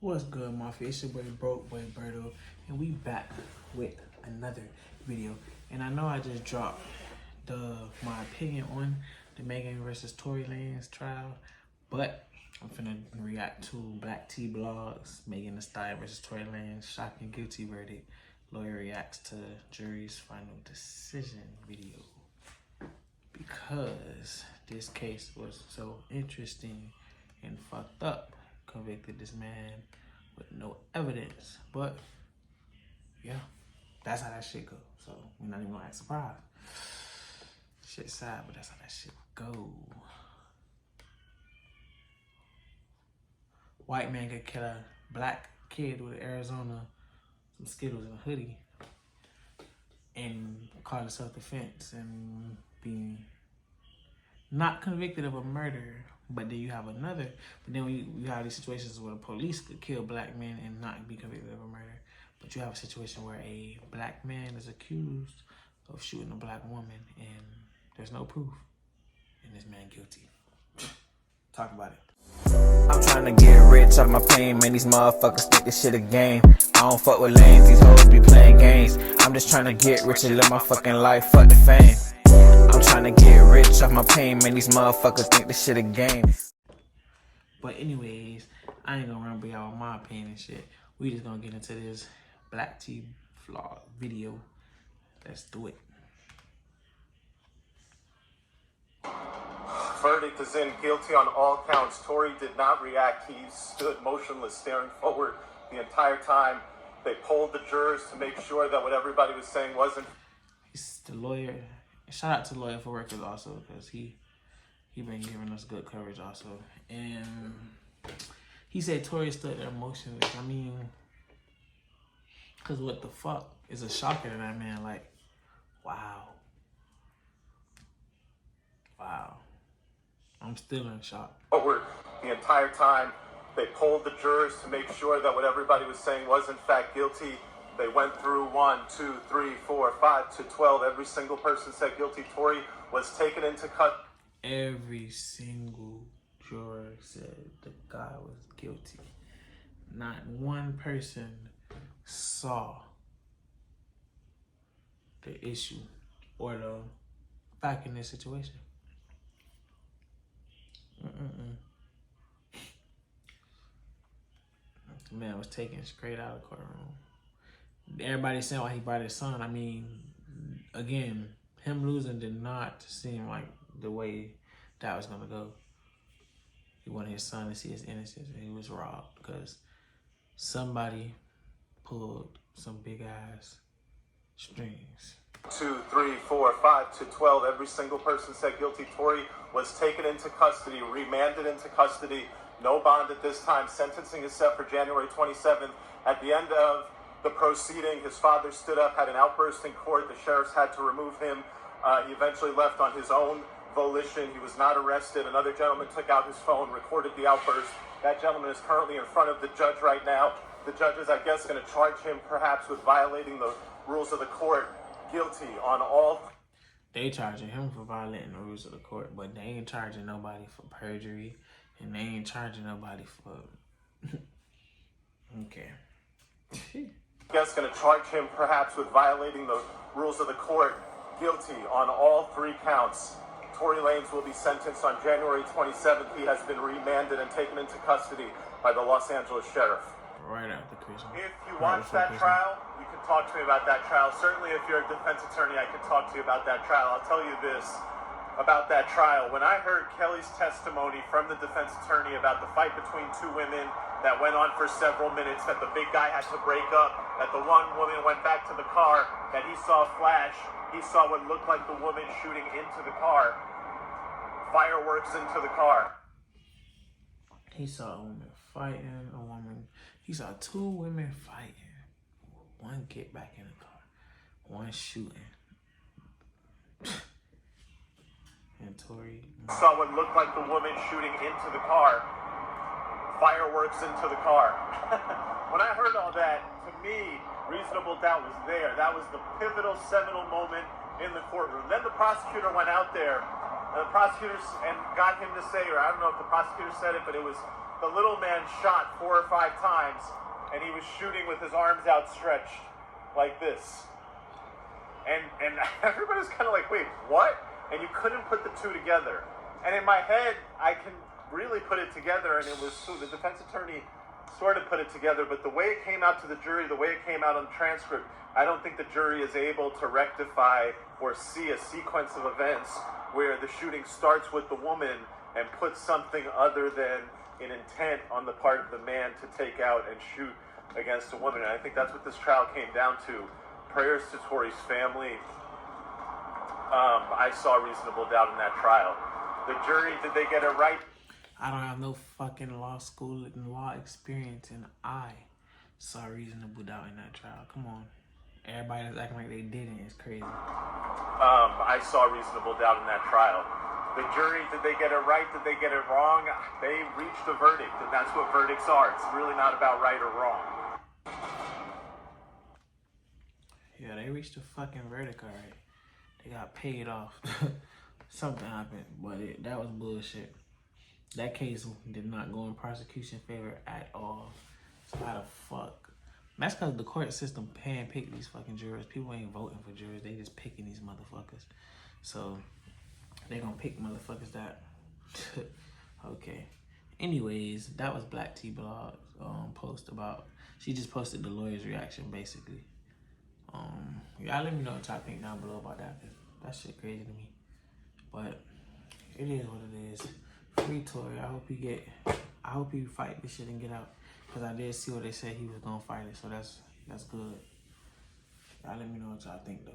What's good, Mafia? It's your boy BROKEBOY Berto, and we back with another video. And I know I just dropped my opinion on the Megan versus Tory Lanez trial, but I'm finna react to Black T Blogs, Megan Thee Stallion versus Tory Lanez, shocking guilty verdict. Lawyer reacts to jury's final decision video. Because this case was so interesting and fucked up. Convicted this man with no evidence, but yeah, that's how that shit go. So we're not even gonna act surprised. Shit sad, but that's how that shit go. White man could kill a black kid with Arizona, some Skittles and a hoodie, and call it self-defense and be not convicted of a murder. But then you have another, but then you have these situations where the police could kill black men and not be convicted of a murder. But you have a situation where a black man is accused of shooting a black woman and there's no proof. And this man guilty. Talk about it. I'm trying to get rich off my pain, man. These motherfuckers think this shit a game. I don't fuck with lanes, these hoes be playing games. I'm just trying to get rich and live my fucking life, fuck the fame. I'm trying to get rich off my pain, man. These motherfuckers think this shit a game. But anyways, I ain't gonna remember y'all my opinion and shit. We just gonna get into this Black T vlog video. Let's do it. Verdict is in, guilty on all counts. Tory did not react. He stood motionless, staring forward the entire time. They polled the jurors to make sure that what everybody was saying wasn't. He's the lawyer. Shout out to Lawyer for Records also, because he been giving us good coverage also. And he said Tory stood there motionless. I mean, because what the fuck is a shocker to that man? Like, wow. Wow. I'm still in shock. Forward the entire time. They polled the jurors to make sure that what everybody was saying was in fact guilty. They went through 1, 2, 3, 4, 5 to 12. Every single person said guilty. Tory was taken into custody. Every single juror said the guy was guilty. Not one person saw the issue or the fact in this situation. The man was taken straight out of the courtroom. Everybody saying why he brought his son. I mean, again, him losing did not seem like the way that was gonna go. He wanted his son to see his innocence, and he was robbed because somebody pulled some big ass strings. 2, 3, 4, 5 to 12. Every single person said guilty. Tory was taken into custody, remanded into custody. No bond at this time. Sentencing is set for January 27th. At the end of the proceeding, his father stood up, had an outburst in court. The sheriffs had to remove him. He eventually left on his own volition. He was not arrested. Another gentleman took out his phone, recorded the outburst. That gentleman is currently in front of the judge right now. The judge is, I guess, going to charge him perhaps with violating the rules of the court. Guilty on all. They charging him for violating the rules of the court, but they ain't charging nobody for perjury, and they ain't charging nobody for. Okay. I guess going to charge him perhaps with violating the rules of the court. Guilty on all 3 counts. Tory Lanez will be sentenced on January 27th. He has been remanded and taken into custody by the Los Angeles sheriff. Right after Christmas. If you watch that trial, you can talk to me about that trial. Certainly if you're a defense attorney, I can talk to you about that trial. I'll tell you this about that trial. When I heard Kelly's testimony from the defense attorney about the fight between 2 women that went on for several minutes, that the big guy had to break up, that the one woman went back to the car, that he saw a flash, he saw what looked like the woman shooting into the car, fireworks into the car. He saw a woman fighting, he saw 2 women fighting. One get back in the car, one shooting. And Tory saw what looked like the woman shooting into the car, fireworks into the car. When I heard all that, to me, reasonable doubt was there. That was the pivotal, seminal moment in the courtroom. Then the prosecutor went out there, and got him to say, or I don't know if the prosecutor said it, but it was the little man shot 4 or 5 times, and he was shooting with his arms outstretched like this. And everybody's kind of like, wait, what? And you couldn't put the two together. And in my head, I can really put it together, and it was so the defense attorney sort of put it together, but the way it came out to the jury, the way it came out on the transcript, I don't think the jury is able to rectify or see a sequence of events where the shooting starts with the woman and puts something other than an intent on the part of the man to take out and shoot against a woman. And I think that's what this trial came down to. Prayers to Tory's family. I saw reasonable doubt in that trial. The jury, did they get it right? I don't have no fucking law school and law experience, and I saw reasonable doubt in that trial. Come on. Everybody that's acting like they didn't is crazy. I saw reasonable doubt in that trial. The jury, did they get it right? Did they get it wrong? They reached a verdict, and that's what verdicts are. It's really not about right or wrong. Yeah, they reached a fucking verdict, alright. They got paid off. Something happened, but that was bullshit. That case did not go in prosecution favor at all. So how the fuck? That's because the court system handpicked these fucking jurors. People ain't voting for jurors. They just picking these motherfuckers. So they gonna pick motherfuckers that... Okay. Anyways, that was Black T Blog's post about... She just posted the lawyer's reaction, basically. Y'all let me know what y'all think down below about that. Cause that shit crazy to me. But it is what it is. Free Tory. I hope he fight this shit and get out. Cause I did see what they said he was gonna fight it, so that's good. Y'all let me know what y'all think though.